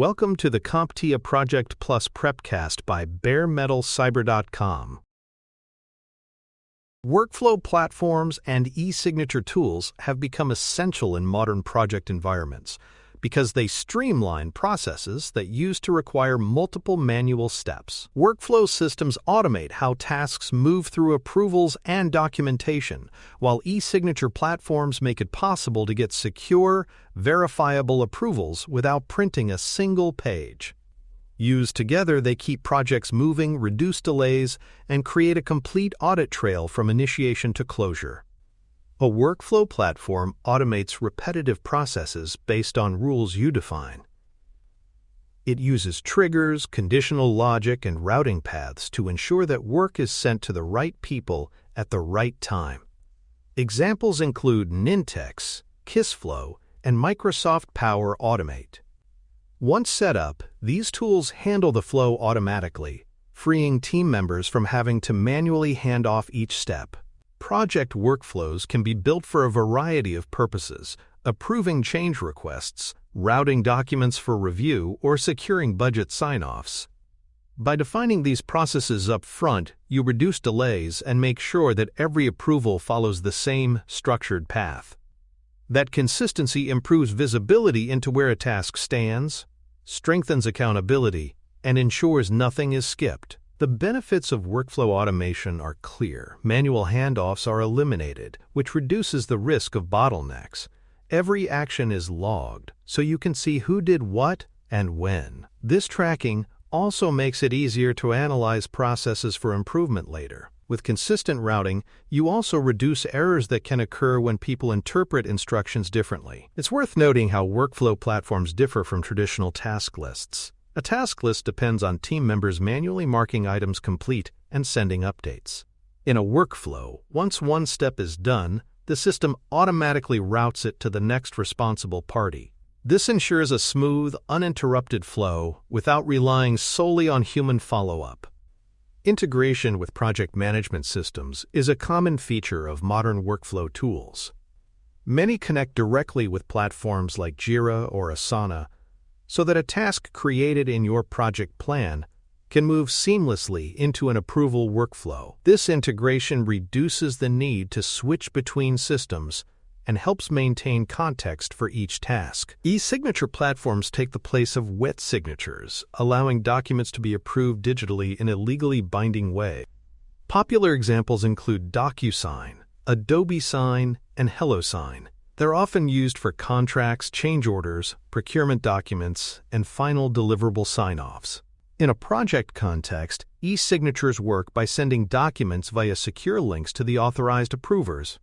Welcome to the CompTIA Project Plus Prepcast by baremetalcyber.com. Workflow platforms and e-signature tools have become essential in modern project environments because they streamline processes that used to require multiple manual steps. Workflow systems automate how tasks move through approvals and documentation, while e-signature platforms make it possible to get secure, verifiable approvals without printing a single page. Used together, they keep projects moving, reduce delays, and create a complete audit trail from initiation to closure. A workflow platform automates repetitive processes based on rules you define. It uses triggers, conditional logic, and routing paths to ensure that work is sent to the right people at the right time. Examples include Nintex, KissFlow, and Microsoft Power Automate. Once set up, these tools handle the flow automatically, freeing team members from having to manually hand off each step. Project workflows can be built for a variety of purposes: approving change requests, routing documents for review, or securing budget sign-offs. By defining these processes up front, you reduce delays and make sure that every approval follows the same structured path. That consistency improves visibility into where a task stands, strengthens accountability, and ensures nothing is skipped. The benefits of workflow automation are clear. Manual handoffs are eliminated, which reduces the risk of bottlenecks. Every action is logged, so you can see who did what and when. This tracking also makes it easier to analyze processes for improvement later. With consistent routing, you also reduce errors that can occur when people interpret instructions differently. It's worth noting how workflow platforms differ from traditional task lists. A task list depends on team members manually marking items complete and sending updates. In a workflow, once one step is done, the system automatically routes it to the next responsible party. This ensures a smooth, uninterrupted flow without relying solely on human follow-up. Integration with project management systems is a common feature of modern workflow tools. Many connect directly with platforms like Jira or Asana, so that a task created in your project plan can move seamlessly into an approval workflow. This integration reduces the need to switch between systems and helps maintain context for each task. E-signature platforms take the place of wet signatures, allowing documents to be approved digitally in a legally binding way. Popular examples include DocuSign, Adobe Sign, and HelloSign. They're often used for contracts, change orders, procurement documents, and final deliverable sign-offs. In a project context, e-signatures work by sending documents via secure links to the authorized approvers.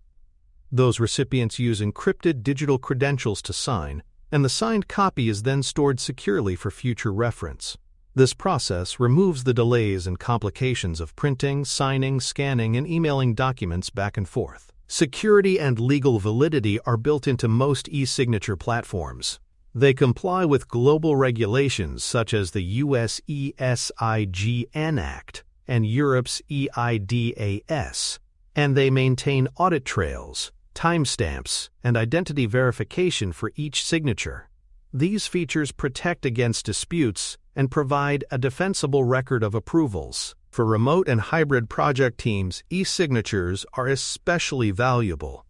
Those recipients use encrypted digital credentials to sign, and the signed copy is then stored securely for future reference. This process removes the delays and complications of printing, signing, scanning, and emailing documents back and forth. Security and legal validity are built into most e-signature platforms. They comply with global regulations such as the US ESIGN Act and Europe's EIDAS, and they maintain audit trails, timestamps, and identity verification for each signature. These features protect against disputes and provide a defensible record of approvals. For remote and hybrid project teams, e-signatures are especially valuable.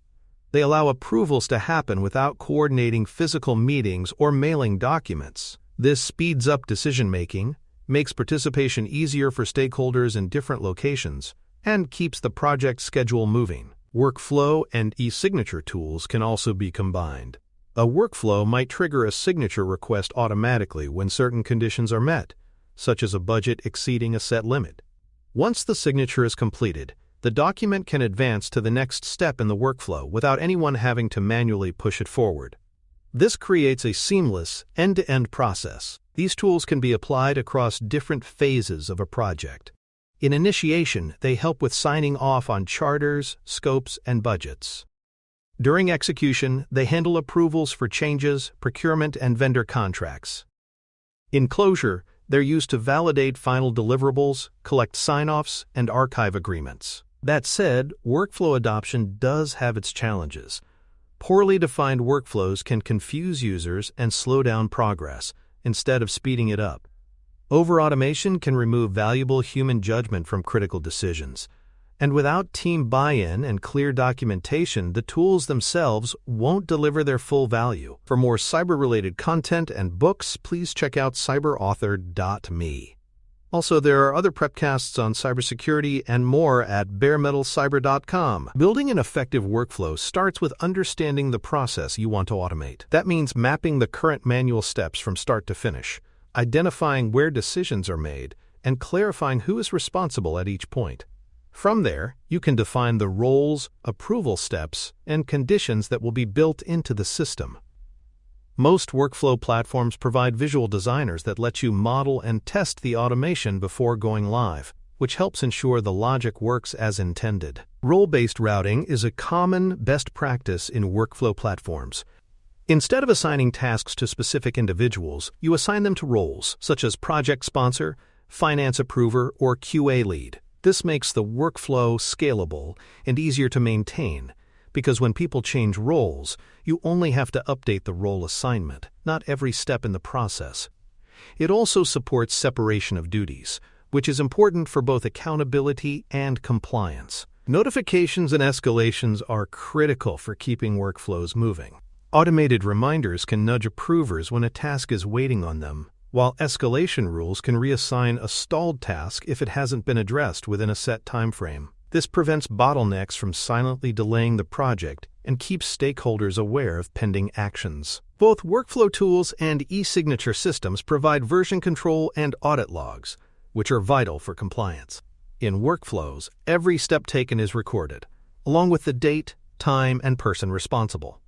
They allow approvals to happen without coordinating physical meetings or mailing documents. This speeds up decision-making, makes participation easier for stakeholders in different locations, and keeps the project schedule moving. Workflow and e-signature tools can also be combined. A workflow might trigger a signature request automatically when certain conditions are met, such as a budget exceeding a set limit. Once the signature is completed, the document can advance to the next step in the workflow without anyone having to manually push it forward. This creates a seamless, end-to-end process. These tools can be applied across different phases of a project. In initiation, they help with signing off on charters, scopes, and budgets. During execution, they handle approvals for changes, procurement, and vendor contracts. In closure, they're used to validate final deliverables, collect sign-offs, and archive agreements. That said, workflow adoption does have its challenges. Poorly defined workflows can confuse users and slow down progress, instead of speeding it up. Over-automation can remove valuable human judgment from critical decisions. And without team buy-in and clear documentation, the tools themselves won't deliver their full value. For more cyber-related content and books, please check out cyberauthor.me. Also, there are other prepcasts on cybersecurity and more at baremetalcyber.com. Building an effective workflow starts with understanding the process you want to automate. That means mapping the current manual steps from start to finish, identifying where decisions are made, and clarifying who is responsible at each point. From there, you can define the roles, approval steps, and conditions that will be built into the system. Most workflow platforms provide visual designers that let you model and test the automation before going live, which helps ensure the logic works as intended. Role-based routing is a common best practice in workflow platforms. Instead of assigning tasks to specific individuals, you assign them to roles, such as project sponsor, finance approver, or QA lead. This makes the workflow scalable and easier to maintain, because when people change roles, you only have to update the role assignment, not every step in the process. It also supports separation of duties, which is important for both accountability and compliance. Notifications and escalations are critical for keeping workflows moving. Automated reminders can nudge approvers when a task is waiting on them, while escalation rules can reassign a stalled task if it hasn't been addressed within a set time frame. This prevents bottlenecks from silently delaying the project and keeps stakeholders aware of pending actions. Both workflow tools and e-signature systems provide version control and audit logs, which are vital for compliance. In workflows, every step taken is recorded, along with the date, time, and person responsible.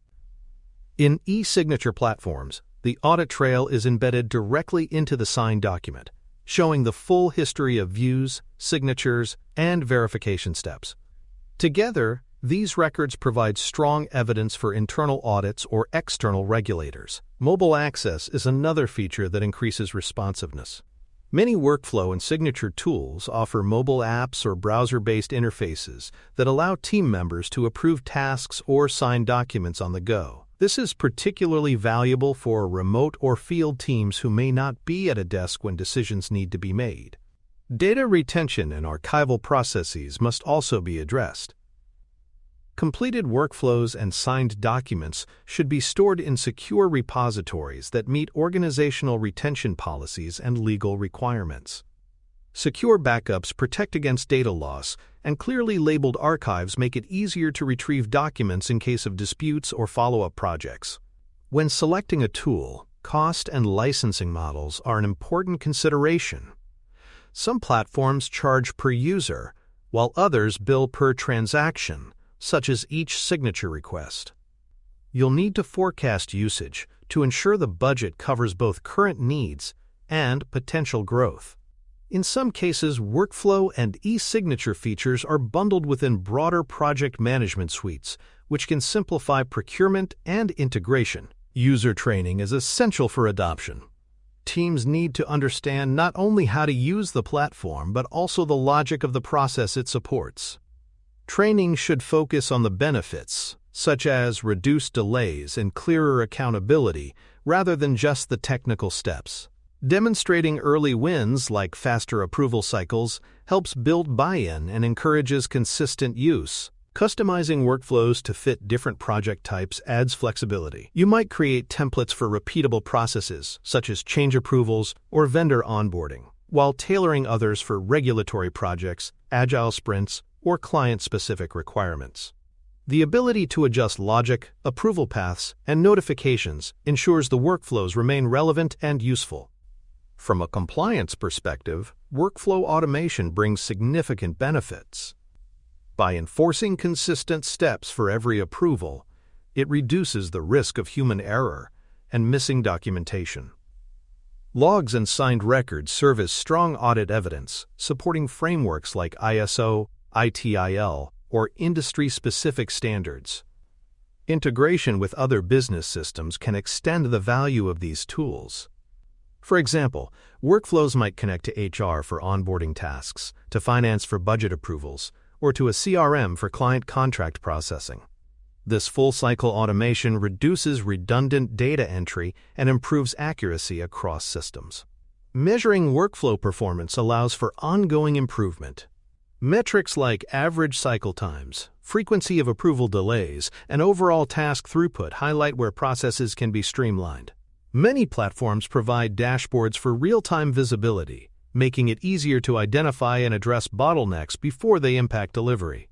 In e-signature platforms, the audit trail is embedded directly into the signed document, showing the full history of views, signatures, and verification steps. Together, these records provide strong evidence for internal audits or external regulators. Mobile access is another feature that increases responsiveness. Many workflow and signature tools offer mobile apps or browser-based interfaces that allow team members to approve tasks or sign documents on the go. This is particularly valuable for remote or field teams who may not be at a desk when decisions need to be made. Data retention and archival processes must also be addressed. Completed workflows and signed documents should be stored in secure repositories that meet organizational retention policies and legal requirements. Secure backups protect against data loss, and clearly labeled archives make it easier to retrieve documents in case of disputes or follow-up projects. When selecting a tool, cost and licensing models are an important consideration. Some platforms charge per user, while others bill per transaction, such as each signature request. You'll need to forecast usage to ensure the budget covers both current needs and potential growth. In some cases, workflow and e-signature features are bundled within broader project management suites, which can simplify procurement and integration. User training is essential for adoption. Teams need to understand not only how to use the platform, but also the logic of the process it supports. Training should focus on the benefits, such as reduced delays and clearer accountability, rather than just the technical steps. Demonstrating early wins, like faster approval cycles, helps build buy-in and encourages consistent use. Customizing workflows to fit different project types adds flexibility. You might create templates for repeatable processes, such as change approvals or vendor onboarding, while tailoring others for regulatory projects, agile sprints, or client-specific requirements. The ability to adjust logic, approval paths, and notifications ensures the workflows remain relevant and useful. From a compliance perspective, workflow automation brings significant benefits. By enforcing consistent steps for every approval, it reduces the risk of human error and missing documentation. Logs and signed records serve as strong audit evidence, supporting frameworks like ISO, ITIL, or industry-specific standards. Integration with other business systems can extend the value of these tools. For example, workflows might connect to HR for onboarding tasks, to finance for budget approvals, or to a CRM for client contract processing. This full-cycle automation reduces redundant data entry and improves accuracy across systems. Measuring workflow performance allows for ongoing improvement. Metrics like average cycle times, frequency of approval delays, and overall task throughput highlight where processes can be streamlined. Many platforms provide dashboards for real-time visibility, making it easier to identify and address bottlenecks before they impact delivery.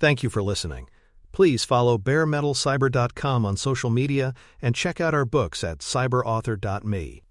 Thank you for listening. Please follow baremetalcyber.com on social media and check out our books at cyberauthor.me.